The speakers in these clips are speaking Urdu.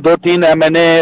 2-3 MNA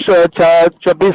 26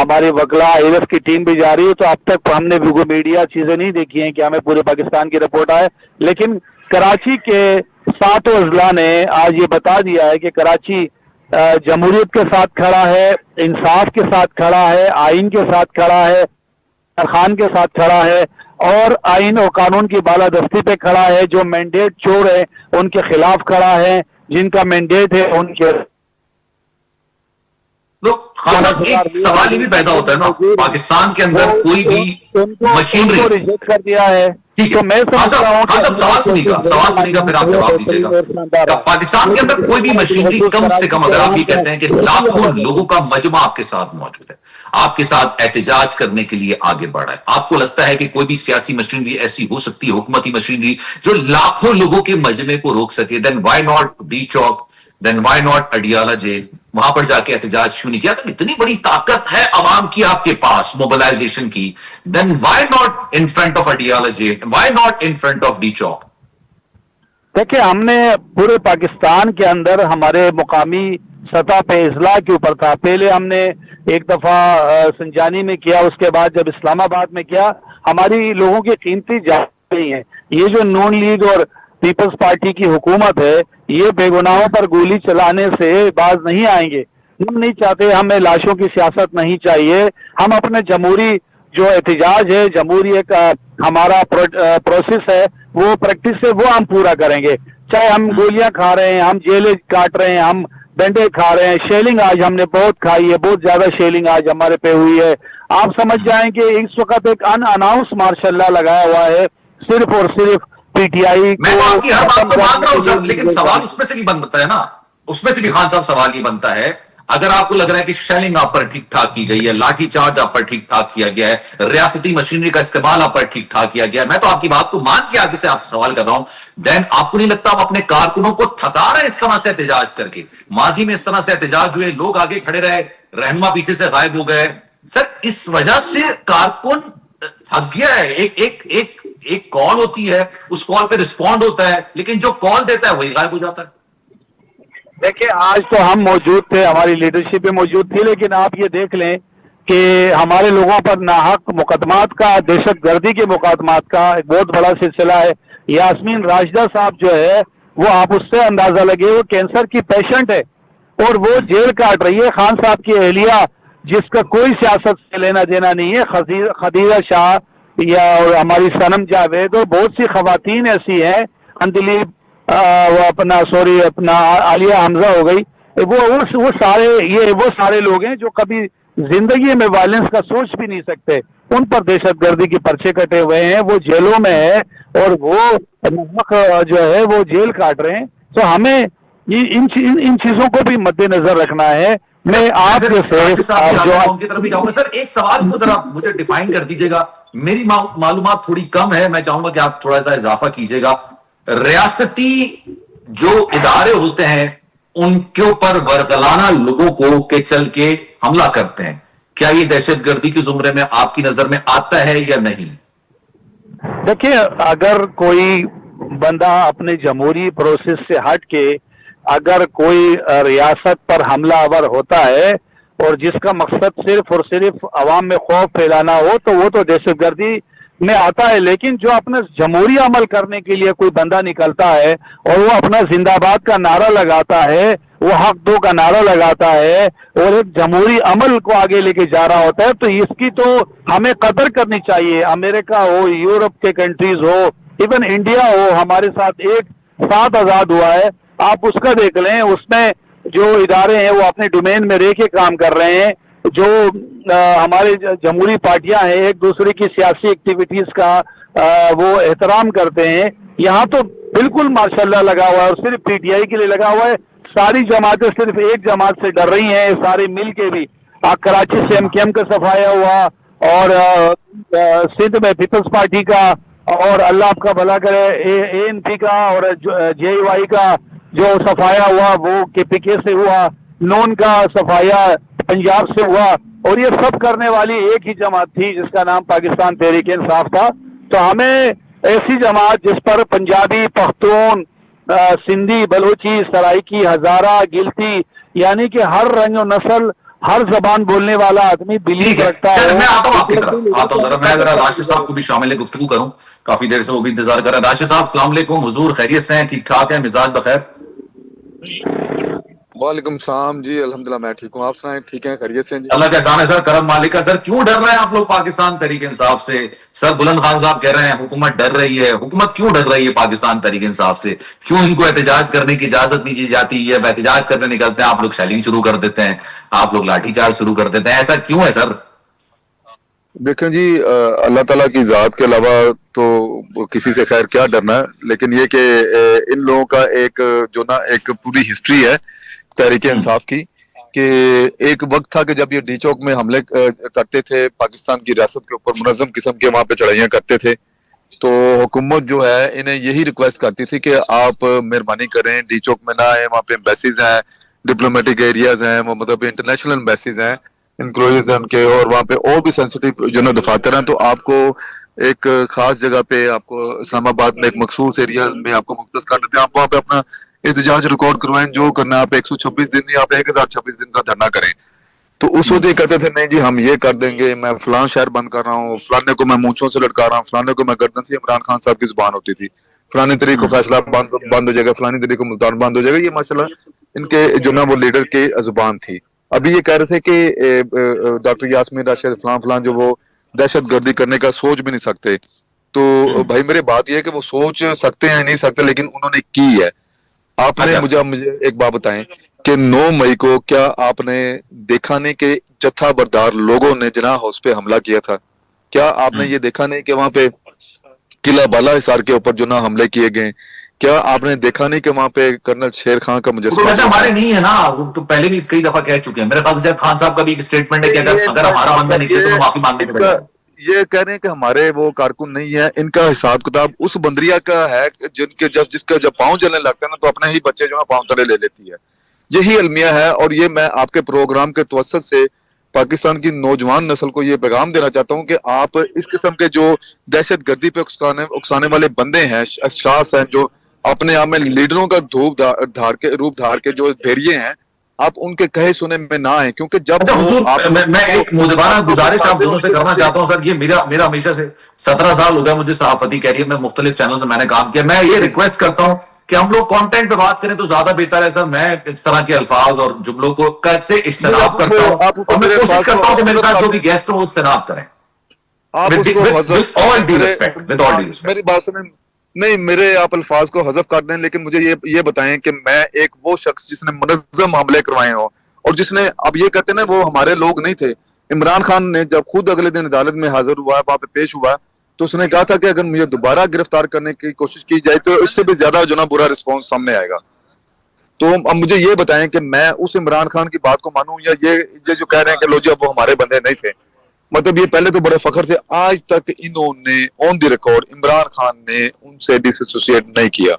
ہماری وکلا ایرف کی ٹیم بھی جا رہی ہے. تو اب تک ہم نے ویگو میڈیا چیزیں نہیں دیکھی ہیں کہ ہمیں پورے پاکستان کی رپورٹ آئے, لیکن کراچی کے 7 اضلاع نے آج یہ بتا دیا ہے کہ کراچی جمہوریت کے ساتھ کھڑا ہے, انصاف کے ساتھ کھڑا ہے, آئین کے ساتھ کھڑا ہے, خان کے ساتھ کھڑا ہے, اور آئین و قانون کی بالادستی پہ کھڑا ہے. جو مینڈیٹ چور ہے ان کے خلاف کھڑا ہے, جن کا مینڈیٹ ہے ان کے. خان صاحب ایک سوال یہ بھی پیدا ہوتا ہے نا, پاکستان کے اندر کوئی بھی مشینری ریجیکٹ کر دیا ہے. تو میں سمجھتا ہوں کہ سوال سنیے گا پھر آپ جواب دیجیے گا. پاکستان کے اندر کوئی بھی مشینری کم سے کم, اگر آپ یہ کہتے ہیں کہ لاکھوں لوگوں کا مجمع آپ کے ساتھ موجود ہے, آپ کے ساتھ احتجاج کرنے کے لیے آگے بڑھا ہے, آپ کو لگتا ہے کہ کوئی بھی سیاسی مشینری ایسی ہو سکتی ہے, حکومتی مشینری جو لاکھوں لوگوں کے مجمع کو روک سکے, دین why not D Chowk, then why not Adiala jail, وہاں پر جا کے احتجاج کیوں نہیں کیا؟ تو اتنی بڑی طاقت ہے عوام کی آپ کے پاس موبلائزیشن کی, then why not in front of Adiala jail, why not in front of D Chowk? دیکھیں, ہم نے پورے پاکستان کے اندر ہمارے مقامی سطح پہ اضلاع کے اوپر تھا. پہلے ہم نے ایک دفعہ سنجانی میں کیا, اس کے بعد جب اسلام آباد میں کیا. ہماری لوگوں کی قیمتی جان نہیں ہے. یہ جو نون لیگ اور پیپلز پارٹی کی حکومت ہے, یہ بے گناہوں پر گولی چلانے سے باز نہیں آئیں گے. ہم نہیں چاہتے, ہمیں لاشوں کی سیاست نہیں چاہیے. ہم اپنے جمہوری جو احتجاج ہے, جمہوری ایک ہمارا پروسیس ہے, وہ پریکٹس ہے, وہ ہم پورا کریں گے. چاہے ہم گولیاں کھا رہے ہیں, ہم جیلیں کاٹ رہے ہیں, ہم ڈنڈے کھا رہے ہیں, شیلنگ آج ہم نے بہت کھائی ہے, بہت زیادہ شیلنگ آج ہمارے پہ ہوئی ہے. آپ سمجھ جائیں کہ اس وقت ایک ان اناؤنس ماشاء اللہ لگایا ہوا ہے, صرف اور صرف پی ٹی آئی میں تو آپ کی ہر بات کو مان رہا ہوں سر, لیکن سوال اس میں سے بھی بنتا ہے نا, اس میں سے بھی خان صاحب سوال یہ بنتا ہے, اگر آپ کو لگ رہا ہے کہ شیلنگ آپ پر ٹھیک ٹھاک کی گئی ہے, لاٹھی چارج آپ پر ٹھیک ٹھاک کیا گیا ہے, ریاستی مشینری کا استعمال آپ پر ٹھیک ٹھاک کیا گیا ہے, میں تو آپ کی بات کو مان کے آگے سے آپ سے سوال کر رہا ہوں, دین آپ کو نہیں لگتا آپ اپنے کارکنوں کو تھکا رہے ہیں اس طرح سے احتجاج کر کے؟ ماضی میں اس طرح سے احتجاج ہوئے, لوگ آگے کھڑے رہے, رہنما پیچھے سے غائب ہو گئے. سر اس وجہ سے کارکن تھک گیا ہے. ایک کال ہوتی ہے, اس کال پہ رسپونڈ ہوتا ہے, لیکن جو کال دیتا ہے وہی غائب ہو جاتا ہے. دیکھیں, آج تو ہم موجود تھے, ہماری لیڈرشپ بھی موجود تھی, لیکن آپ یہ دیکھ لیں کہ ہمارے لوگوں پر ناحق مقدمات کا, دہشت گردی کے مقدمات کا ایک بہت بڑا سلسلہ ہے. یاسمین راشدہ صاحب جو ہے, وہ آپ اس سے اندازہ لگے, وہ کینسر کی پیشنٹ ہے اور وہ جیل کاٹ رہی ہے. خان صاحب کی اہلیہ, جس کا کوئی سیاست سے لینا دینا نہیں ہے, خدیجہ شاہ یا ہماری صنم جاوید اور بہت سی خواتین ایسی ہیں, اندلیب اپنا عالیہ حمزہ ہو گئی, وہ سارے لوگ ہیں جو کبھی زندگی میں وائلنس کا سوچ بھی نہیں سکتے. ان پر دہشت گردی کے پرچے کٹے ہوئے ہیں, وہ جیلوں میں ہے اور وہ جو ہے وہ جیل کاٹ رہے ہیں. تو ہمیں ان چیزوں کو بھی مد نظر رکھنا ہے. میں آپ کی طرف بھی جاؤں گا. سر ایک سوال کو ذرا مجھے ڈیفائن کر دیجیے گا, میری معلومات تھوڑی کم ہے, میں چاہوں گا کہ آپ تھوڑا سا اضافہ کیجیے گا. ریاستی جو ادارے ہوتے ہیں ان کے اوپر ورگلانہ لوگوں کو کہ چل کے حملہ کرتے ہیں, کیا یہ دہشت گردی کے زمرے میں آپ کی نظر میں آتا ہے یا نہیں؟ دیکھیں, اگر کوئی بندہ اپنے جمہوری پروسیس سے ہٹ کے اگر کوئی ریاست پر حملہ آور ہوتا ہے اور جس کا مقصد صرف اور صرف عوام میں خوف پھیلانا ہو, تو وہ تو دہشت گردی میں آتا ہے. لیکن جو اپنے جمہوری عمل کرنے کے لیے کوئی بندہ نکلتا ہے اور وہ اپنا زندہ باد کا نعرہ لگاتا ہے, وہ حق دو کا نعرہ لگاتا ہے اور ایک جمہوری عمل کو آگے لے کے جا رہا ہوتا ہے, تو اس کی تو ہمیں قدر کرنی چاہیے. امریکہ ہو, یورپ کے کنٹریز ہو, ایون انڈیا ہو, ہمارے ساتھ ایک ساتھ آزاد ہوا ہے. آپ اس کا دیکھ لیں, اس میں جو ادارے ہیں وہ اپنے ڈومین میں رہ کے کام کر رہے ہیں. جو ہمارے جمہوری پارٹیاں ہیں ایک دوسرے کی سیاسی ایکٹیویٹیز کا وہ احترام کرتے ہیں. یہاں تو بالکل ماشاءاللہ لگا ہوا ہے, اور صرف پی ٹی آئی کے لیے لگا ہوا ہے. ساری جماعتیں صرف ایک جماعت سے ڈر رہی ہیں, سارے مل کے بھی. کراچی سے ایم کا صفایا ہوا, اور سندھ میں پیپلز پارٹی کا, اور اللہ آپ کا بھلا کرے اے این پی کا, اور جے وائی کا جو صفایا ہوا وہ کے پی کے سے ہوا, نون کا صفایا پنجاب سے ہوا, اور یہ سب کرنے والی ایک ہی جماعت تھی جس کا نام پاکستان تحریک انصاف تھا. تو ہمیں ایسی جماعت جس پر پنجابی, پختون, سندھی, بلوچی, سرائکی, ہزارہ, گلتی, یعنی کہ ہر رنگ و نسل ہر زبان بولنے والا آدمی بلیو ٹھیک ہے، رکھتا چل ہو. میں آتا ہوں آپ کی طرف، آتا ہوں ذرا، میں ذرا راشد صاحب کو بھی شامل گفتگو کروں، کافی دیر سے وہ بھی انتظار کر رہے ہیں. راشد صاحب السلام علیکم، حضور خیریت سے ہیں؟ ٹھیک ٹھاک ہیں؟ مزاج بخیر؟ وعلیکم السلام جی، الحمدللہ میں ٹھیک ہوں. آپ سنائیں، ٹھیک ہیں، خیریت سے ہیں جی؟ اللہ کا احسان ہے سر، کرم مالک کا. سر کیوں ڈر رہے ہیں آپ لوگ پاکستان تحریک انصاف سے؟ سر بلند خان صاحب کہہ رہے ہیں حکومت ڈر رہی ہے. حکومت کیوں ڈر رہی ہے پاکستان تحریک انصاف سے؟ کیوں ان کو احتجاج کرنے کی اجازت نہیں دی جاتی ہے؟ احتجاج کرنے نکلتے ہیں آپ لوگ شیلنگ شروع کر دیتے ہیں، آپ لوگ لاٹھی چارج شروع کر دیتے ہیں. ایسا کیوں ہے سر؟ دیکھیں جی، اللہ تعالیٰ کی ذات کے علاوہ تو کسی سے خیر کیا ڈرنا ہے، لیکن یہ کہ ان لوگوں کا ایک جو نا ایک پوری ہسٹری ہے تحریک انصاف کی، کہ ایک وقت تھا کہ جب یہ ڈی چوک میں حملے کرتے تھے پاکستان کی ریاست کے اوپر، منظم قسم کے وہاں پہ چڑھائیاں کرتے تھے، تو حکومت جو ہے انہیں یہی ریکویسٹ کرتی تھی کہ آپ مہربانی کریں ڈی چوک میں نہ آئیں، وہاں پہ ایمبیسیز ہیں، ڈپلومیٹک ایریاز ہیں، وہ مطلب انٹرنیشنل ایمبیسیز ہیں، انکلوژ ان کے، اور وہاں پہ اور بھی سینسٹیو جو نا دفاتر ہیں، تو آپ کو ایک خاص جگہ پہ، آپ کو اسلام آباد میں ایک مخصوص ایریا میں آپ کو مختص کر دیتے ہیں، آپ وہاں پہ اپنا احتجاج ریکارڈ کروائیں، جو کرنا ہے آپ 126 دن نہیں، آپ 1026 دن کا دھرنا کریں. تو اس وقت یہ کہتے تھے نہیں جی ہم یہ کر دیں گے، میں فلاں شہر بند کر رہا ہوں، فلانے کو میں مونچھوں سے لٹکا رہا ہوں، فلانے کو میں گردن سے. عمران خان صاحب کی زبان ہوتی تھی فلانی تاریخ کو فیصلہ بند ہو جائے گا، فلانی تاریخ کو ملتان بند ہو جائے گا. یہ ماشاءاللہ ان کے جو نا وہ لیڈر کی زبان تھی. ابھی یہ کہہ رہے تھے کہ ڈاکٹر یاسمین راشد فلاں فلاں جو وہ دہشت گردی کرنے کا سوچ بھی نہیں سکتے. تو بھائی میری بات یہ ہے کہ وہ سوچ سکتے ہیں نہیں سکتے، لیکن انہوں نے کی ہے. آپ نے اچھا، مجھے ایک بات بتائیں کہ 9 مئی کو کیا آپ نے دیکھا نہیں کہ جتھا بردار لوگوں نے جناح ہاؤس پہ حملہ کیا تھا؟ کیا آپ نے یہ دیکھا نہیں کہ وہاں پہ قلعہ بالا حصار کے اوپر جو نا حملے کیے گئے؟ کیا آپ نے دیکھا نہیں کہ وہاں پہ کرنل شیر خان کا وہ تو مجسمہ کہتے ہیں جو ہے؟ ہمارے نہیں ہے نا، وہ تو پہلے بھی کئی دفعہ کہہ چکے ہیں. میرے خیال سے خان صاحب کا بھی ایک اسٹیٹمنٹ ہے کہ یہ ان اگر کا ہمارا حساب بندہ کتاب، نکلے تو میں معافی مانگنے ان کو کا تیار ہوں. یہ کہہ رہے ہیں کہ ہمارے وہ کارکن نہیں ہے. ان کا حساب کتاب اس بندریا کا ہے جس کا جب پاؤں جلنے لگتا ہے نا تو اپنے ہی بچے جو ہے پاؤں تلے لے لیتی ہے. یہی المیہ ہے. اور یہ میں آپ کے پروگرام کے توسط سے پاکستان کی نوجوان نسل کو یہ پیغام دینا چاہتا ہوں کہ آپ اس قسم کے جو دہشت گردی پہ اکسانے والے بندے ہیں، اشخاص ہیں جو اپنے آپ میں لیڈروں کا روپ دھار کے جو بھیڑیے ہیں، آپ ان کے کہے سنے میں نہ آئیں، کیونکہ جب اچھا وہ حضور، آپ میں ایک مدبانہ اپنوں کو گزارش آپ تازے دونوں اور سے شروع کرنا سے چاہتا ہوں سر. یہ میرا ہمیشہ سے 17 سال ہو گیا مجھے صحافتی کیریئر میں، مختلف چینل سے میں نے کام کیا. میں یہ ریکویسٹ کرتا ہوں کہ ہم لوگ کانٹینٹ پہ بات کریں تو زیادہ بہتر ہے سر. میں اس طرح کے الفاظ اور جملوں کو سے نہیں، اجتناب کرتا ہوں، آپ اسے اور میں میرے کوشش الفاظ کو کرتا ہوں کہ میرے حذف ساتھ کر جو دیں. بھی گیسٹ ہوں وہ اجتناب کریں. آپ اس کو حذف with کر all دیں. due respect, with all due respect. میری بات سنیں. نہیں، میرے آپ الفاظ کو حذف کر دیں، لیکن مجھے یہ بتائیں کہ میں ایک وہ شخص جس نے منظم حملے کروائے ہوں، اور جس نے اب یہ کہتے ہیں نا وہ ہمارے لوگ نہیں تھے. عمران خان نے جب خود اگلے دن عدالت میں حاضر ہوا، وہاں پہ پیش ہوا، تو اس نے کہا تھا کہ اگر مجھے دوبارہ گرفتار کرنے کی کوشش کی جائے تو اس سے بھی زیادہ جو نا برا رسپانس سامنے آئے گا. تو اب مجھے یہ بتائیں کہ میں اس عمران خان کی بات کو مانوں، یا یہ جو کہہ رہے ہیں کہ لو جی اب وہ ہمارے بندے نہیں تھے. مطلب یہ پہلے تو بڑے فخر سے آج تک انہوں نے آن دی ریکارڈ عمران خان نے ان سے ڈس ایسوسیٹ نہیں کیا.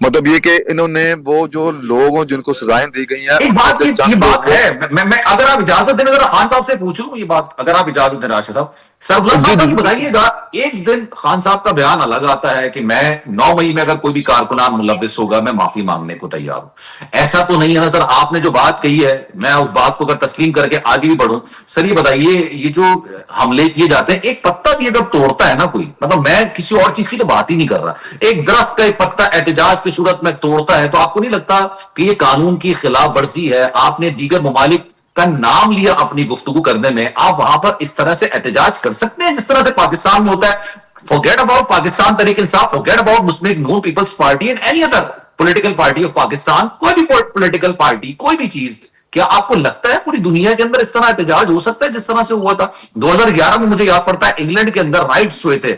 مطلب یہ کہ انہوں نے وہ جو لوگ ہیں جن کو سزائیں دی گئی ہیں ایک ان میں بات سے یہ چند بات لوگ وہ. ہے، میں اگر آپ اجازت دیں ذرا خان صاحب سے پوچھوں یہ بات، اگر آپ اجازت دیں راشد صاحب. سر بلند جی خان جی صاحب جی بتائیے گا، ایک دن خان صاحب کا بیان الگ آتا ہے کہ میں 9 مئی میں اگر کوئی بھی کارکنان ملوث ہوگا میں معافی مانگنے کو تیار ہوں. ایسا تو نہیں ہے نا سر؟ آپ نے جو بات کہی ہے میں اس بات کو اگر تسلیم کر کے آگے بھی بڑھوں. سر یہ بتائیے، یہ جو حملے کیے جاتے ہیں، ایک پتا بھی اگر توڑتا ہے نا کوئی، مطلب میں کسی اور چیز کی تو بات ہی نہیں کر رہا، ایک درخت کا ایک پتا احتجاج کی صورت میں توڑتا ہے، تو آپ کو نہیں لگتا کہ یہ قانون کی خلاف ورزی ہے؟ آپ نے دیگر ممالک کا نام لیا اپنی گفتگو کرنے میں، آپ وہاں پر اس طرح سے احتجاج کر سکتے ہیں جس طرح سے پاکستان میں ہوتا ہے؟ forget about پاکستان تحریک Insaf, forget about Muslim Noon Peoples Party and any other political party of Pakistan, کوئی بھی پولیٹیکل پارٹی، کوئی بھی چیز. کیا آپ کو لگتا ہے پوری دنیا کے اندر اس طرح احتجاج ہو سکتا ہے جس طرح سے ہوا تھا 2011 میں؟ مجھے یاد پڑتا ہے انگلینڈ کے اندر رائٹس ہوئے تھے،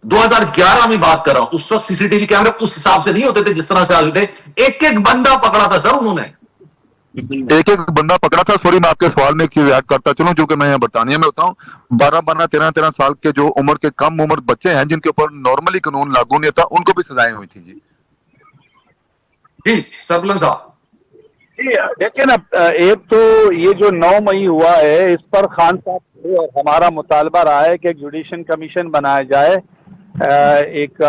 2011 میں بات کر رہا ہوں. اس وقت سی سی ٹی وی کیمرے اس حساب سے نہیں ہوتے تھے جس طرح سے آگے تھے. ایک ایک بندہ پکڑا تھا سر انہوں نے. ایک بندہ پکڑا تھا. سوری میں آپ کے سوال میں ایک چیز ایڈ کرتا چلوں، جو کہ میں یہاں برطانیہ میں ہوتا ہوں. 12 سال کے جو عمر کے کم عمر بچے ہیں جن کے اوپر نارملی قانون لاگو نہیں ہوتا، ان کو بھی سزائیں ہوئی تھی. جی جی سربلن صاحب. دیکھیں نا، ایک تو یہ جو 9 مئی ہوا ہے اس پر خان صاحب سے اور ہمارا مطالبہ رہا ہے کہ ایک جوڈیشن کمیشن بنایا جائے، ایک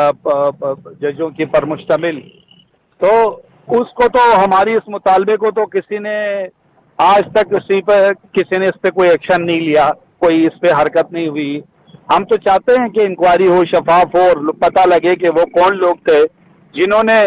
ججوں کی پر مشتمل. تو اس کو تو ہماری اس مطالبے کو تو کسی نے آج تک اسی پہ کسی نے اس پہ کوئی ایکشن نہیں لیا, کوئی اس پہ حرکت نہیں ہوئی. ہم تو چاہتے ہیں کہ انکوائری ہو, شفاف ہو, اور پتہ لگے کہ وہ کون لوگ تھے جنہوں نے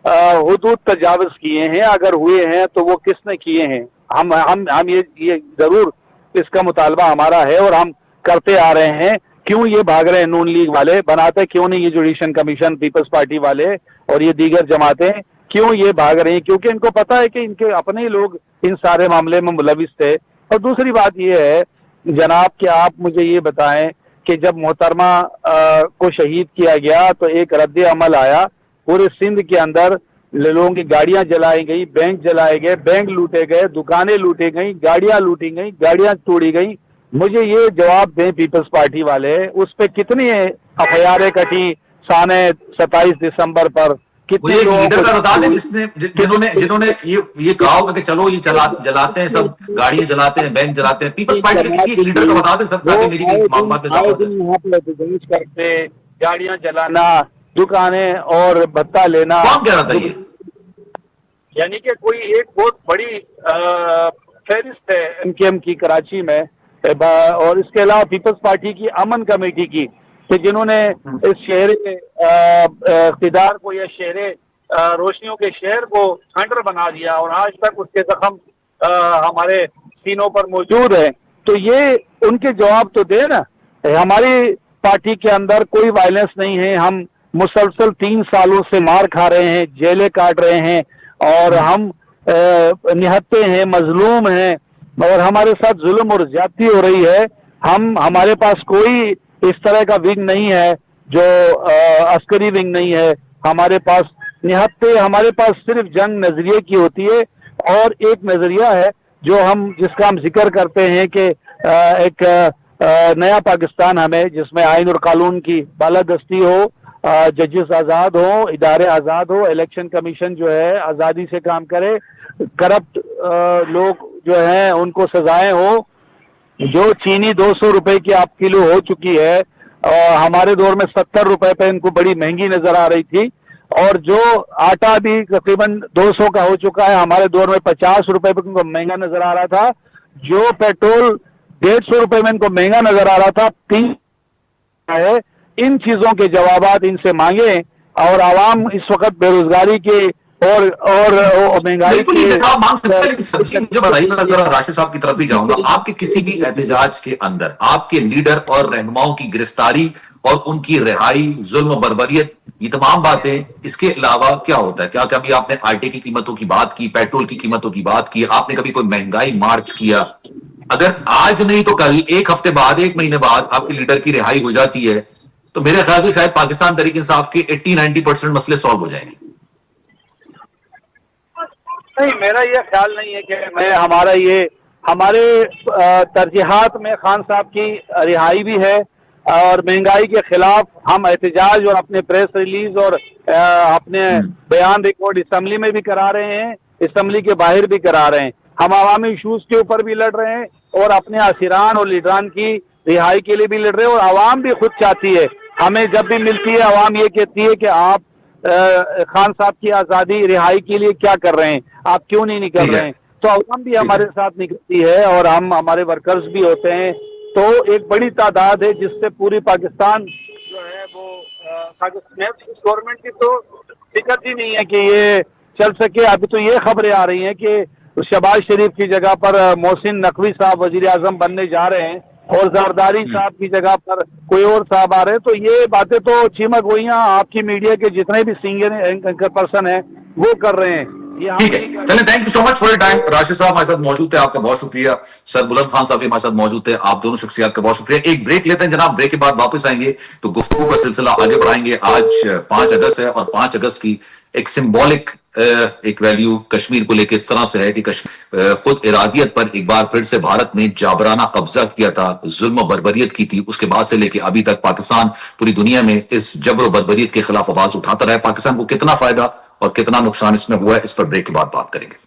حدود تجاوز کیے ہیں, اگر ہوئے ہیں تو وہ کس نے کیے ہیں. ہم یہ ضرور اس کا مطالبہ ہمارا ہے اور ہم کرتے آ رہے ہیں. کیوں یہ بھاگ رہے ہیں نون لیگ والے, بناتے کیوں نہیں یہ جوڈیشن کمیشن پیپلز پارٹی والے اور یہ دیگر جماعتیں کیوں یہ بھاگ رہی ہیں؟ کیونکہ ان کو پتا ہے کہ ان کے اپنے ہی لوگ ان سارے معاملے میں ملوث تھے. اور دوسری بات یہ ہے جناب کہ آپ مجھے یہ بتائیں کہ جب محترمہ کو شہید کیا گیا تو ایک رد عمل آیا پورے سندھ کے اندر, لوگوں کی گاڑیاں جلائی گئی, بینک جلائے گئے, بینک لوٹے گئے, دکانیں لوٹی گئیں, گاڑیاں لوٹی گئیں, گاڑیاں توڑی گئیں. مجھے یہ جواب دیں پیپلز پارٹی والے, اس پہ کتنی FIR کٹی سانے 27 دسمبر پر, وہ کتنے ایک لوگوں لیڈر کو کا بتا دیں جنہوں نے یہ کہا ہوگا کہ چلو یہ جلاتے ہیں, سب گاڑیاں جلاتے ہیں, بینک جلاتے ہیں. پیپلز پارٹی کے کسی ایک لیڈر کا بتا دیں سر, تاکہ میری بھی معلومات میں اضافہ ہو جائے. یہاں پہ احتجاج کرتے, گاڑیاں جلانا, دکانیں اور بھتہ لینا, کون کہہ رہا تھا یہ؟ یعنی کہ کوئی ایک بہت بڑی فہرست ہے MKM کی کراچی میں, اور اس کے علاوہ پیپلز پارٹی کی امن کمیٹی کی, کہ جنہوں نے اس شہر اقتدار کو یا شہر روشنیوں کے شہر کو کھنڈر بنا دیا اور آج تک اس کے زخم ہمارے سینوں پر موجود ہیں. تو یہ ان کے جواب تو دے نا. ہماری پارٹی کے اندر کوئی وائلنس نہیں ہے, ہم مسلسل 3 سالوں سے مار کھا رہے ہیں, جیلیں کاٹ رہے ہیں, اور ہم نہتے ہیں, مظلوم ہیں, اور ہمارے ساتھ ظلم اور زیادتی ہو رہی ہے. ہمارے پاس کوئی اس طرح کا ونگ نہیں ہے جو عسکری ونگ نہیں ہے. ہمارے پاس نہتے, ہمارے پاس صرف جنگ نظریے کی ہوتی ہے, اور ایک نظریہ ہے جو جس کا ہم ذکر کرتے ہیں کہ ایک نیا پاکستان ہمیں, جس میں آئین اور قانون کی بالادستی ہو, ججز آزاد ہوں, ادارے آزاد ہو, الیکشن کمیشن جو ہے آزادی سے کام کرے, کرپٹ لوگ جو ہیں ان کو سزائیں ہو. جو چینی 200 روپے کی آپ کلو ہو چکی ہے, ہمارے دور میں 70 روپے پہ ان کو بڑی مہنگی نظر آ رہی تھی, اور جو آٹا بھی تقریباً 200 کا ہو چکا ہے, ہمارے دور میں 50 روپے پہ ان کو مہنگا نظر آ رہا تھا. جو پیٹرول 150 روپے میں ان کو مہنگا نظر آ رہا تھا, 3 ہے. ان چیزوں کے جوابات ان سے مانگیں, اور عوام اس وقت بے روزگاری کے اور مہنگائی بالکل یہ جواب مانگ سکتا ہے, لیکن سر جی مجھے بتائیے, میں ذرا راشد صاحب کی طرف بھی جاؤں گا. آپ کے کسی بھی احتجاج کے اندر آپ کے لیڈر اور رہنماؤں کی گرفتاری اور ان کی رہائی, ظلم و بربریت, یہ تمام باتیں, اس کے علاوہ کیا ہوتا ہے؟ کیا کبھی آپ نے آٹے کی قیمتوں کی بات کی, پیٹرول کی قیمتوں کی بات کی, آپ نے کبھی کوئی مہنگائی مارچ کیا؟ اگر آج نہیں تو کل, 1 ہفتے بعد, 1 مہینے بعد آپ کے لیڈر کی رہائی ہو جاتی ہے, تو میرے خیال سے شاید پاکستان تحریک انصاف کے 80-90% مسئلے سالو ہو جائیں گے. نہیں, میرا یہ خیال نہیں ہے کہ ہمارے ترجیحات میں خان صاحب کی رہائی بھی ہے, اور مہنگائی کے خلاف ہم احتجاج اور اپنے پریس ریلیز اور اپنے بیان ریکارڈ اسمبلی میں بھی کرا رہے ہیں, اسمبلی کے باہر بھی کرا رہے ہیں. ہم عوامی ایشوز کے اوپر بھی لڑ رہے ہیں, اور اپنے اسیران اور لیڈران کی رہائی کے لیے بھی لڑ رہے ہیں, اور عوام بھی خود چاہتی ہے. ہمیں جب بھی ملتی ہے عوام یہ کہتی ہے کہ آپ خان صاحب کی آزادی رہائی کے لیے کیا کر رہے ہیں, آپ کیوں نہیں کر رہے ہیں. تو عوام بھی ہمارے ساتھ نکلتی ہے, اور ہمارے ورکرز بھی ہوتے ہیں. تو ایک بڑی تعداد ہے جس سے پوری پاکستان جو ہے وہ گورنمنٹ کی تو دقت ہی نہیں ہے کہ یہ چل سکے. ابھی تو یہ خبریں آ رہی ہیں کہ شہباز شریف کی جگہ پر محسن نقوی صاحب وزیر اعظم بننے جا رہے ہیں, اور زرداری صاحب کی جگہ پر کوئی اور صاحب آ رہے ہیں. تو یہ باتیں تو چیمک ہوئی ہیں, آپ کی میڈیا کے جتنے بھی سینئر اینکر پرسن ہیں وہ کر رہے ہیں. ٹھیک ہے, چلیں, thank you so much for your time. Rashid صاحب ہمارے ساتھ موجود تھے, آپ کا بہت شکریہ. سر بلند خان صاحب بھی ہمارے ساتھ موجود تھے, آپ دونوں شخصیات کا بہت شکریہ. ایک بریک لیتے ہیں جناب, بریک کے بعد واپس آئیں گے تو گفتگو کا سلسلہ آگے بڑھائیں گے. آج 5 اگست ہے, اور 5 اگست کی ایک سمبولک ایک ویلیو کشمیر کو لے کے اس طرح سے ہے کہ خود ارادیت پر ایک بار پھر سے بھارت نے جابرانہ قبضہ کیا تھا, ظلم و بربریت کی تھی. اس کے بعد سے لے کے ابھی تک پاکستان پوری دنیا میں اس جبر و بربریت کے خلاف آواز اٹھاتا رہا ہے. پاکستان کو کتنا فائدہ اور کتنا نقصان اس میں ہوا ہے, اس پر بریک کے بعد بات کریں گے.